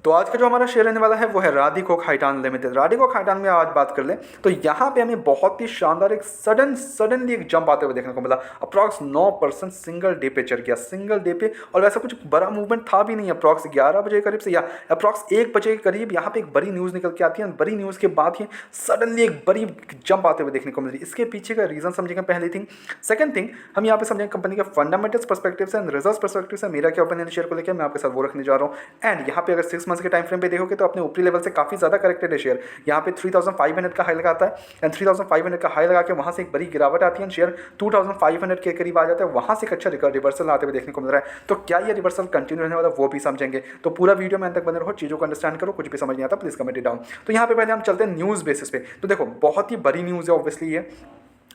तो आज का जो हमारा शेयर रहने वाला है वो है राधिको खैतान लिमिटेड। राधिको खैतान में आज बात कर ले तो यहाँ पे हमें बहुत ही शानदार एक सडनली एक जंप आते हुए देखने को मिला। अप्रॉक्स 9% सिंगल डे पे चढ़ गया, सिंगल डे पे। और वैसा कुछ बड़ा मूवमेंट था भी नहीं। अप्रॉक्स 11 बजे के करीब से या अप्रॉक्स 1 बजे के करीब यहाँ पे एक बड़ी न्यूज़ निकल के आती है। बड़ी न्यूज़ के बाद ही सडनली एक बड़ी जंप आते हुए देखने को मिल रही है। इसके पीछे का रीजन समझेंगे पहली थिंग। सेकंड थिंग, हम यहाँ पे समझेंगे कंपनी के फंडामेंटल्स पर्सपेक्टिव से एंड रिजल्ट्स पर्सपेक्टिव से मेरा क्या ओपिनियन शेयर को लेकर मैं आपके साथ वो रखने जा रहा हूँ। एंड यहाँ पे अगर 6 मंथ्स के टाइम फ्रेम पे देखोगे तो अपने ऊपरी लेवल से काफी ज्यादा करेक्टेड है शेयर। यहाँ पे 3500 का हाई लगाता है एंड 3500 का हाई लगा के वहां से एक बड़ी गिरावट आती है। शेयर 2500 के करीब आ जाता है, वहां से एक अच्छा रिवर्सल आते हुए देखने को मिल रहा है। तो क्या ये रिवर्सल कंटिन्यू रहने वाला वो भी समझेंगे। तो पूरा वीडियो में अंत तक बने रहो, चीजों को अंडरस्टैंड करो। कुछ भी समझ नहीं आता प्लीज कमेंट इट डाउन। तो यहाँ पे पहले हम चलते हैं न्यूज बेसिस पे। तो देखो बहुत ही बड़ी न्यूज है ऑब्वियसली ये,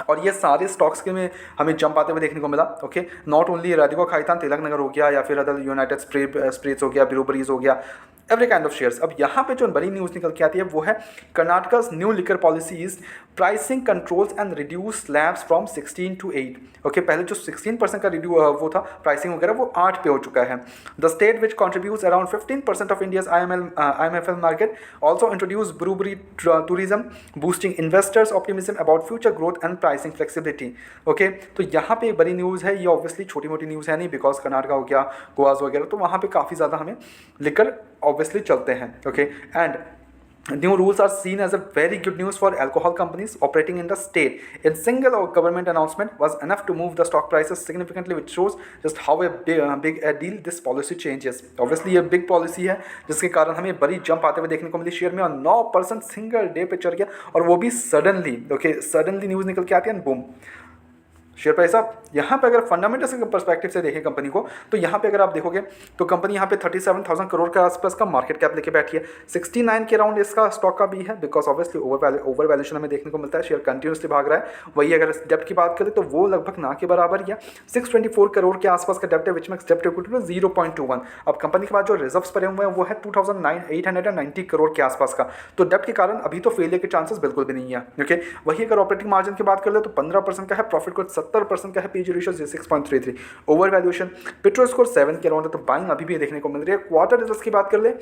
और ये सारे स्टॉक्स के में हमें जंप आते हुए देखने को मिला। Okay, not only राधिको Khaitan, Tilak Nagar हो गया या फिर अदर यूनाइटेड स्पिरिट्स हो गया, ब्रूबरीज हो गया, एवरी काइंड ऑफ शेयर्स। अब यहाँ पे जो बड़ी न्यूज़ निकल के आती है वो है Karnataka new liquor policy is pricing controls and reduce slabs from 16 to 8। Okay, पहले जो 16% का वो था प्राइसिंग वगैरह, वो 8 पे हो चुका है। The state which contributes around 15% of India's IMFL market also introduce brewery tourism, boosting investors optimism about future growth and pricing flexibility. Okay, तो यहाँ पे एक बड़ी न्यूज़ है। ये ऑब्वियसली छोटी मोटी न्यूज़ है नहीं, बिकॉज कर्नाटका हो गया, गोवाज वगैरह, तो वहाँ पे काफ़ी ज़्यादा हमें लिकर obviously चलते हैं। Okay, and new rules are seen as a very good news for alcohol companies operating in the state. A single government announcement was enough to move the stock prices significantly, which shows just how big a deal this policy changes. Obviously ये big policy है जिसके कारण हमें बड़ी jump आते हुए देखने को मिली शेयर में, और 9% सिंगल डे पे चढ़ गया, और वो भी सडनली। ओके, सडनली न्यूज़ निकल के आती है, बूम शेयर प्राइस अप। यहाँ पे अगर फंडामेंटल्स के पर्सपेक्टिव से देखें कंपनी को, तो यहाँ पे अगर आप देखोगे तो कंपनी यहाँ पे 37,000 करोड़ के आसपास का मार्केट कैप लेके बैठी है। 69 के अराउंड इसका स्टॉक का भी है, बिकॉज ऑब्वियसली ओवर वैल्यूएशन हमें देखने को मिलता है। शेयर कंटिन्यूसली भाग रहा है। वही अगर डेप्ट की बात करें तो वो लगभग ना के बराबर ही है। 624 करोड़ के आसपास का डेप्ट है, विच मेक्स डेप्ट इक्विटी 0.21। अब कंपनी के बाद जो रिजर्व्स पड़े हुए हैं वो है 2,890 करोड़ के आसपास का। तो डेप्ट के कारण अभी तो फेलियर के चांसेस बिल्कुल भी नहीं है। ओके, वही अगर ऑपरेटिंग मार्जिन की बात कर ले तो 15% का है, प्रॉफिट को 70% का है, PG ratio 6.33, over valuation petrol score 7 के अराउंड है। तो बाइंग अभी भी देखने को मिल रही है। क्वार्टर रिजल्ट्स की बात कर ले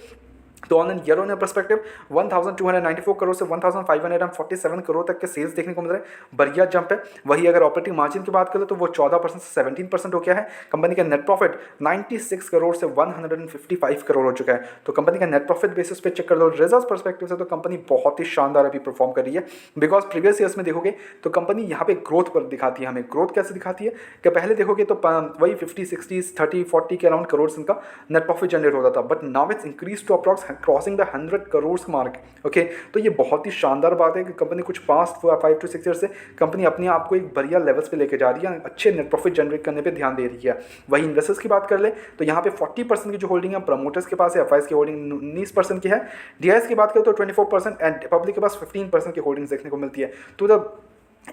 तो on an year on perspective 1294 crore से 1547 करोड़ तक के सेल्स देखने को मिल रहे हैं, बढ़िया जंप है। वही अगर ऑपरेटिंग मार्जिन की बात करें तो वो 14% से 17% हो गया है। कंपनी का नेट प्रॉफिट 96 करोड़ से 155 करोड़ हो चुका है। तो कंपनी का नेट प्रॉफिट बेसिस पे चेक कर लो, रिजल्ट परस्पेक्टिव से तो कंपनी बहुत ही शानदार अभी परफॉर्म कर रही है। बिकॉज प्रीवियस ईयर्स में देखोगे तो कंपनी यहाँ पे ग्रोथ पर दिखाती है। हमें ग्रोथ कैसे दिखाती है कि पहले देखोगे तो वही 50, 60, 30, 40 के अराउंड करोड़ इनका नेट प्रॉफिट जनरेट होता था, but now it's increase to approx crossing the 100 crore mark. Okay, तो ये बहुत ही शानदार बात है कि कंपनी कुछ पास्ट 5 to 6 ईयर से कंपनी अपने आप को एक बढ़िया लेवल्स पे लेके जा रही है, अच्छे नेट प्रॉफिट जनरेट करने पे ध्यान दे रही है। वही इन्वेस्टर्स की बात कर ले तो यहाँ पे 40% की जो होल्डिंग है प्रमोटर्स के पास है, एफआईएस की होल्डिंग 19% की है, डीआईएस की बात करें तो 24% एंड पब्लिक के पास 15% की होल्डिंग्स देखने को मिलती है। तो the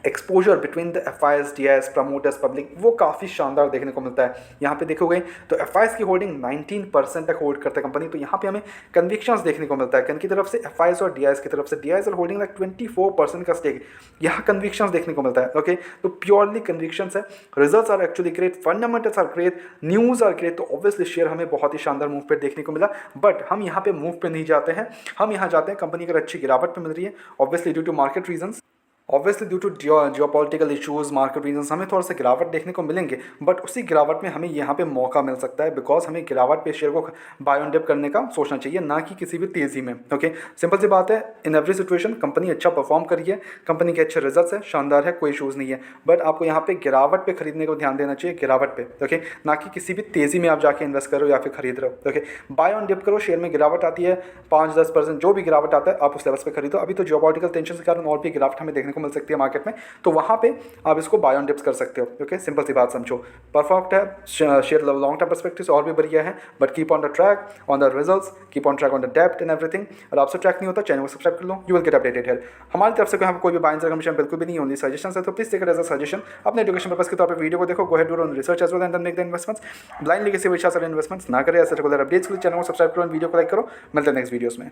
exposure between the FIS, DIIs, promoters, public वो काफ़ी शानदार देखने को मिलता है। यहाँ पे देखोगे तो एफआईएस की होल्डिंग 19% तक होल्ड करता है कंपनी। तो यहाँ पे हमें कन्विक्शंस देखने को मिलता है कन की तरफ से, एफआईएस और डीआईएस की तरफ से। डीआईएस होल्डिंग लाइक 24% का स्टेक, यहाँ कन्विक्शंस देखने को मिलता है। ओके, तो प्योरली कन्विक्शंस है। Results are actually great, fundamentals are great, news are great. तो ऑब्वियसली शेयर हमें बहुत ही शानदार मूव पे देखने को मिला। बट हम यहाँ पे मूव पे नहीं जाते हैं, हम यहाँ जाते हैं कंपनी अगर अच्छी गिरावट पे मिल रही है, obviously due to market reasons, obviously due to geopolitical issues, market reasons, हमें थोड़ा सा गिरावट देखने को मिलेंगे। बट उसी गिरावट में हमें यहाँ पे मौका मिल सकता है, बिकॉज हमें गिरावट पे शेयर को बाय ऑन डिप करने का सोचना चाहिए, ना कि किसी भी तेज़ी में। ओके, सिंपल सी बात है, इन एवरी सिचुएशन कंपनी अच्छा परफॉर्म करी है, कंपनी के अच्छे रिजल्ट्स है, शानदार है, कोई इशूज़ नहीं है। बट आपको यहाँ पे गिरावट पे खरीदने को ध्यान देना चाहिए, गिरावट पे। ओके, ना कि किसी भी तेज़ी में आप जाके इन्वेस्ट करो या फिर खरीद रहे हो। ओके, बाय ऑन डिप करो, शेयर में गिरावट आती है 5-10%, जो भी गिरावट आता है आप उस लेवल्स पे खरीदो। अभी तो जियोपॉलिटिकल टेंशन के कारण और भी गिरावट हमें देखने को मिल सकती है मार्केट में, तो वहां पे आप इसको बाय ऑन डिप्स कर सकते हो। ओके, सिंपल सी बात समझो, परफेक्ट है शेयर लॉन्ग टर्म पर्सपेक्टिव से और भी बढ़िया है। But keep on the track on the results, keep on track on the depth and everything. और आपसे ट्रैक नहीं होता, चैनल को सब्सक्राइब कर लो, you will get updated here. हमारी तरफ से यहाँ कोई भी बाइंग कमीशन बिल्कुल भी नहीं होती, सजेशन है, तो please take it as a suggestion. अपने एजुकेशन पर्पस के तौर पर वीडियो को देखो, go ahead do on research as well and then make the investments. Blindly किसी भी इन्वेस्टमेंट्स ना करें। ऐसे रेगुलर अपडेट्स के लिए चैनल को सब्सक्राइब करो, वीडियो को लाइक करो। मिलते हैं नेक्स्ट वीडियोस में।